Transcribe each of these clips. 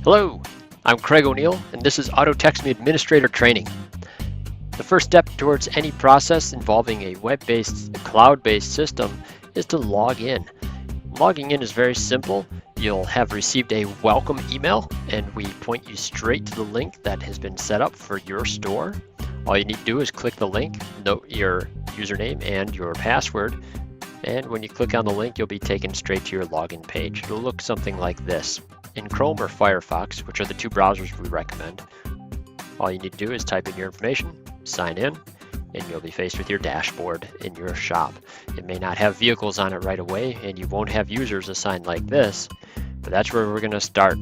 Hello, I'm Craig O'Neill, and this is Auditing Administrator Training. The first step towards any process involving a web-based, cloud-based system is to log in. Logging in is very simple. You'll have received a welcome email, and we point you straight to the link that has been set up for your store. All you need to do is click the link, note your username and your password, and when you click on the link, you'll be taken straight to your login page. It'll look something like this. In Chrome or Firefox, which are the two browsers we recommend, all you need to do is type in your information, sign in, and you'll be faced with your dashboard in your shop. It may not have vehicles on it right away, and you won't have users assigned like this, but that's where we're going to start.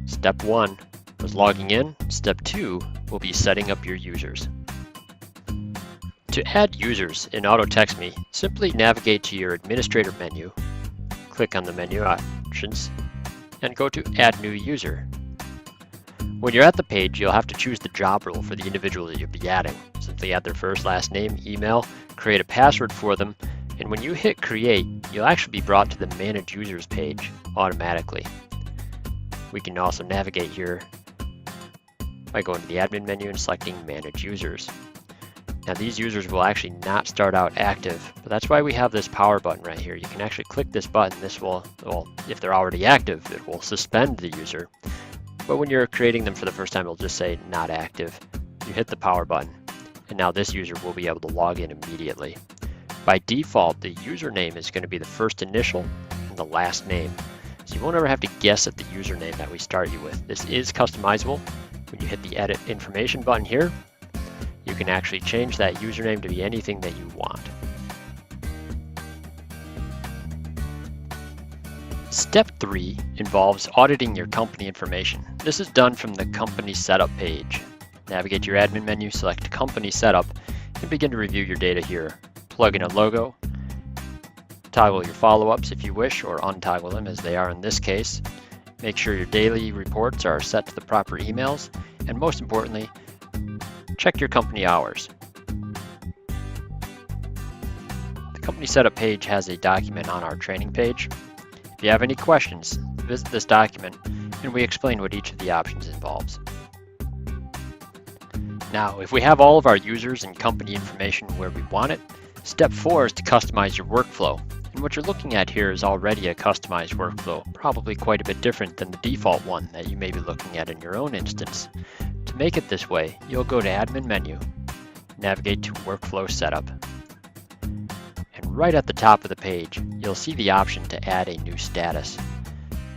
Step 1 was logging in. Step 2 will be setting up your users. To add users in AutoText.me, simply navigate to your administrator menu, click on the menu options, and go to Add New User. When you're at the page, you'll have to choose the job role for the individual that you'll be adding. Simply add their first, last name, email, create a password for them, and when you hit Create, you'll actually be brought to the Manage Users page automatically. We can also navigate here by going to the Admin menu and selecting Manage Users. Now these users will actually not start out active, but that's why we have this power button right here. You can actually click this button. This will, well, if they're already active, it will suspend the user. But when you're creating them for the first time, it'll just say not active. You hit the power button, and now this user will be able to log in immediately. By default, the username is going to be the first initial and the last name. So you won't ever have to guess at the username that we start you with. This is customizable. When you hit the Edit Information button here, you can actually change that username to be anything that you want. Step 3 involves auditing your company information. This is done from the Company Setup page. Navigate to your admin menu, select Company Setup, and begin to review your data here. Plug in a logo, toggle your follow-ups if you wish, or untoggle them as they are in this case. Make sure your daily reports are set to the proper emails, and most importantly, check your company hours. The Company Setup page has a document on our training page. If you have any questions, visit this document and we explain what each of the options involves. Now, if we have all of our users and company information where we want it, step 4 is to customize your workflow. And what you're looking at here is already a customized workflow, probably quite a bit different than the default one that you may be looking at in your own instance. To make it this way, you'll go to Admin menu, navigate to Workflow Setup, and right at the top of the page, you'll see the option to add a new status.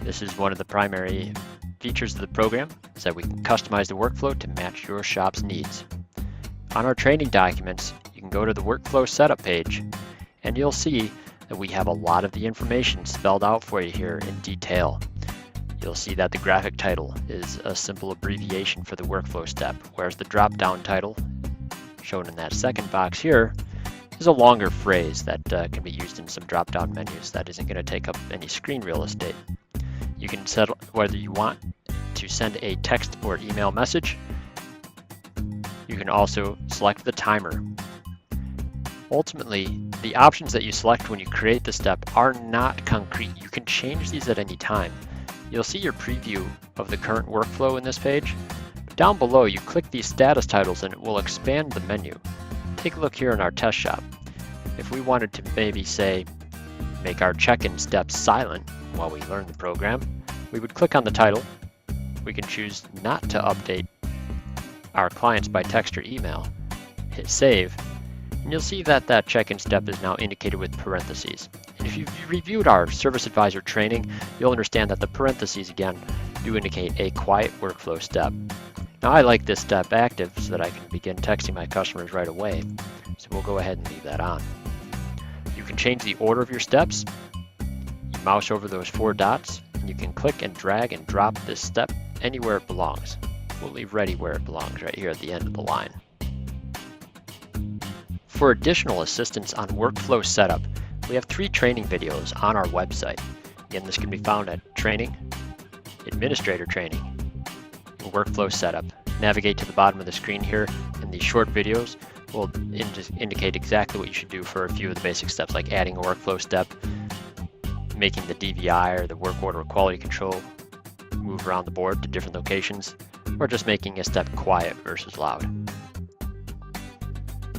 This is one of the primary features of the program, is that we can customize the workflow to match your shop's needs. On our training documents, you can go to the Workflow Setup page, and you'll see that we have a lot of the information spelled out for you here in detail. You'll see that the graphic title is a simple abbreviation for the workflow step, whereas the drop-down title, shown in that second box here, is a longer phrase that can be used in some drop-down menus that isn't going to take up any screen real estate. You can set whether you want to send a text or email message. You can also select the timer. Ultimately, the options that you select when you create the step are not concrete. You can change these at any time. You'll see your preview of the current workflow in this page. Down below, you click these status titles and it will expand the menu. Take a look here in our test shop. If we wanted to maybe say, make our check-in steps silent while we learn the program, we would click on the title. We can choose not to update our clients by text or email. Hit save, and you'll see that that check-in step is now indicated with parentheses. And if you've reviewed our Service Advisor training, you'll understand that the parentheses again do indicate a quiet workflow step. Now I like this step active so that I can begin texting my customers right away. So we'll go ahead and leave that on. You can change the order of your steps. You mouse over those 4 dots and you can click and drag and drop this step anywhere it belongs. We'll leave ready where it belongs right here at the end of the line. For additional assistance on workflow setup, we have 3 training videos on our website. Again, this can be found at Training, Administrator Training, and Workflow Setup. Navigate to the bottom of the screen here, and these short videos will indicate exactly what you should do for a few of the basic steps, like adding a workflow step, making the DVI or the work order quality control, move around the board to different locations, or just making a step quiet versus loud.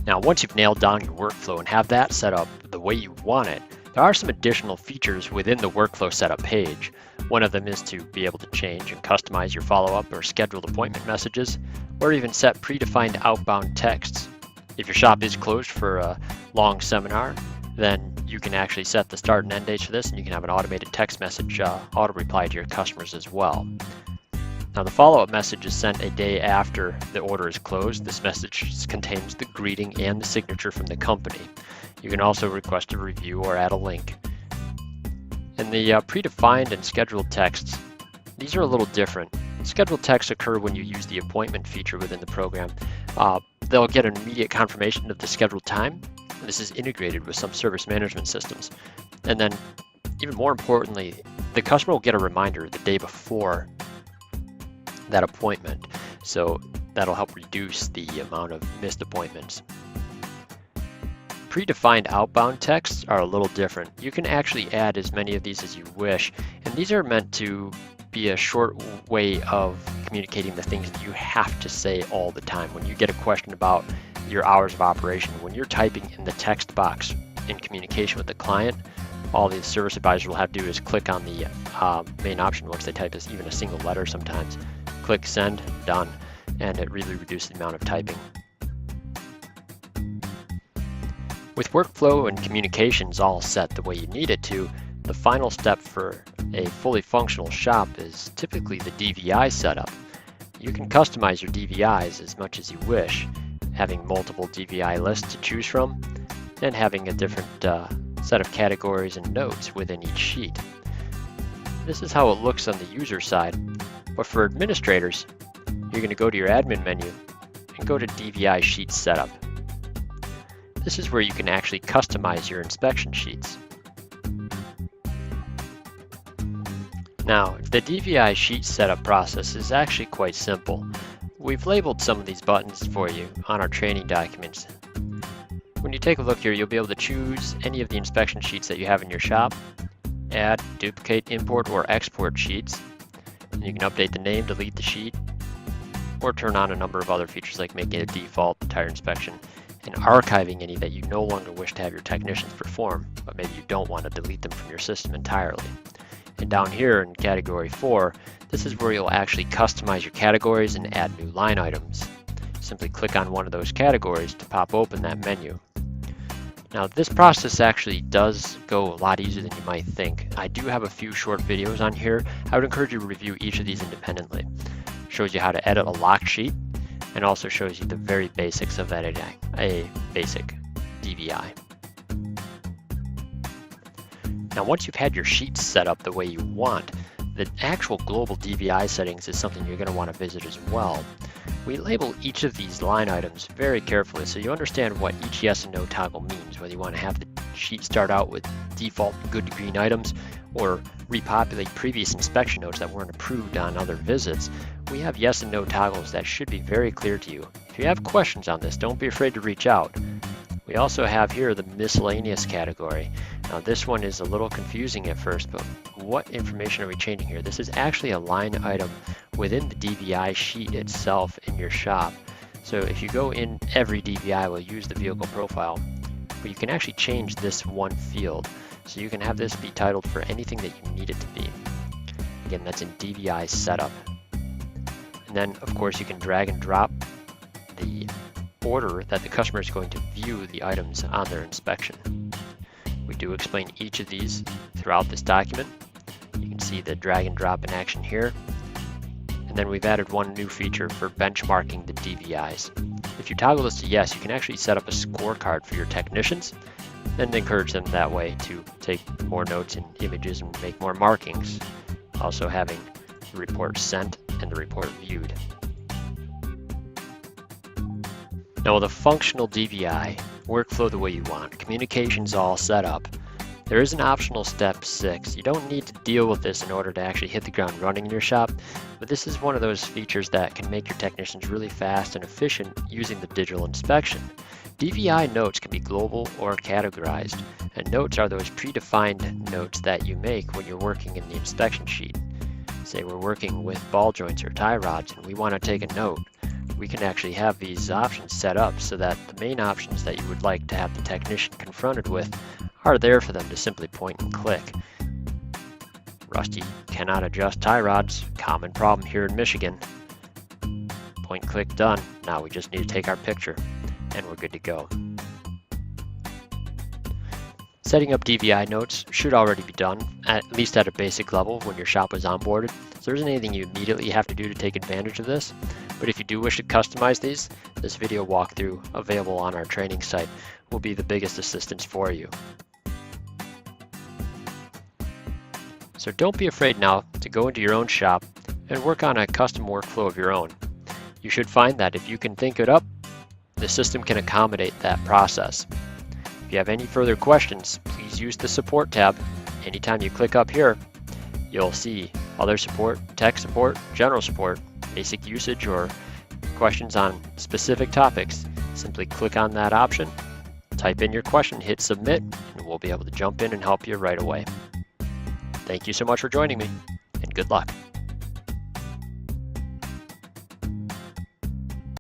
Now, once you've nailed down your workflow and have that set up the way you want it, there are some additional features within the workflow setup page. One of them is to be able to change and customize your follow-up or scheduled appointment messages, or even set predefined outbound texts. If your shop is closed for a long seminar, then you can actually set the start and end dates for this, and you can have an automated text message auto reply to your customers as well. Now, the follow-up message is sent a day after the order is closed. This message contains the greeting and the signature from the company. You can also request a review or add a link. And the predefined and scheduled texts, these are a little different. Scheduled texts occur when you use the appointment feature within the program. They'll get an immediate confirmation of the scheduled time. This is integrated with some service management systems. And then, even more importantly, the customer will get a reminder the day before that appointment. So that'll help reduce the amount of missed appointments. Predefined outbound texts are a little different. You can actually add as many of these as you wish, and these are meant to be a short way of communicating the things that you have to say all the time. When you get a question about your hours of operation, when you're typing in the text box in communication with the client, all the service advisor will have to do is click on the main option once they type even a single letter sometimes. Click send, done, and it really reduces the amount of typing. With workflow and communications all set the way you need it to, the final step for a fully functional shop is typically the DVI setup. You can customize your DVIs as much as you wish, having multiple DVI lists to choose from, and having a different set of categories and notes within each sheet. This is how it looks on the user side, but for administrators, you're going to go to your admin menu and go to DVI Sheet Setup. This is where you can actually customize your inspection sheets. Now, the DVI sheet setup process is actually quite simple. We've labeled some of these buttons for you on our training documents. When you take a look here, you'll be able to choose any of the inspection sheets that you have in your shop, add, duplicate, import, or export sheets. And you can update the name, delete the sheet, or turn on a number of other features like making it a default tire inspection and archiving any that you no longer wish to have your technicians perform, but maybe you don't want to delete them from your system entirely. And down here in category 4, this is where you'll actually customize your categories and add new line items. Simply click on one of those categories to pop open that menu. Now, this process actually does go a lot easier than you might think. I do have a few short videos on here. I would encourage you to review each of these independently. It shows you how to edit a lock sheet, and also shows you the very basics of editing a basic DVI. Now, once you've had your sheets set up the way you want, the actual global DVI settings is something you're going to want to visit as well. We label each of these line items very carefully so you understand what each yes and no toggle means, whether you want to have the sheet start out with default good green items or repopulate previous inspection notes that weren't approved on other visits. We have yes and no toggles that should be very clear to you. If you have questions on this, don't be afraid to reach out. We also have here the miscellaneous category. Now, this one is a little confusing at first, but what information are we changing here? This is actually a line item within the DVI sheet itself in your shop. So if you go in every DVI, we'll use the vehicle profile, but you can actually change this one field. So you can have this be titled for anything that you need it to be. Again, that's in DVI setup. And then, of course, you can drag and drop the order that the customer is going to view the items on their inspection. We do explain each of these throughout this document. You can see the drag and drop in action here. And then we've added one new feature for benchmarking the DVIs. If you toggle this to yes, you can actually set up a scorecard for your technicians and encourage them that way to take more notes and images and make more markings. Also having the report sent and the report viewed. Now, with a functional DVI, workflow the way you want, communications all set up, there is an optional step 6. You don't need to deal with this in order to actually hit the ground running in your shop, but this is one of those features that can make your technicians really fast and efficient using the digital inspection. DVI notes can be global or categorized, and notes are those predefined notes that you make when you're working in the inspection sheet. say we're working with ball joints or tie rods and we want to take a note, we can actually have these options set up so that the main options that you would like to have the technician confronted with are there for them to simply point and click. Rusty cannot adjust tie rods, common problem here in Michigan. Point, click, done. Now we just need to take our picture and we're good to go. Setting up DVI notes should already be done, at least at a basic level when your shop is onboarded. So there isn't anything you immediately have to do to take advantage of this. But if you do wish to customize these, this video walkthrough available on our training site will be the biggest assistance for you. So don't be afraid now to go into your own shop and work on a custom workflow of your own. You should find that if you can think it up, the system can accommodate that process. If you have any further questions, please use the support tab. Anytime you click up here, you'll see other support, tech support, general support, basic usage, or questions on specific topics. Simply click on that option, type in your question, hit submit, and we'll be able to jump in and help you right away. Thank you so much for joining me, and good luck.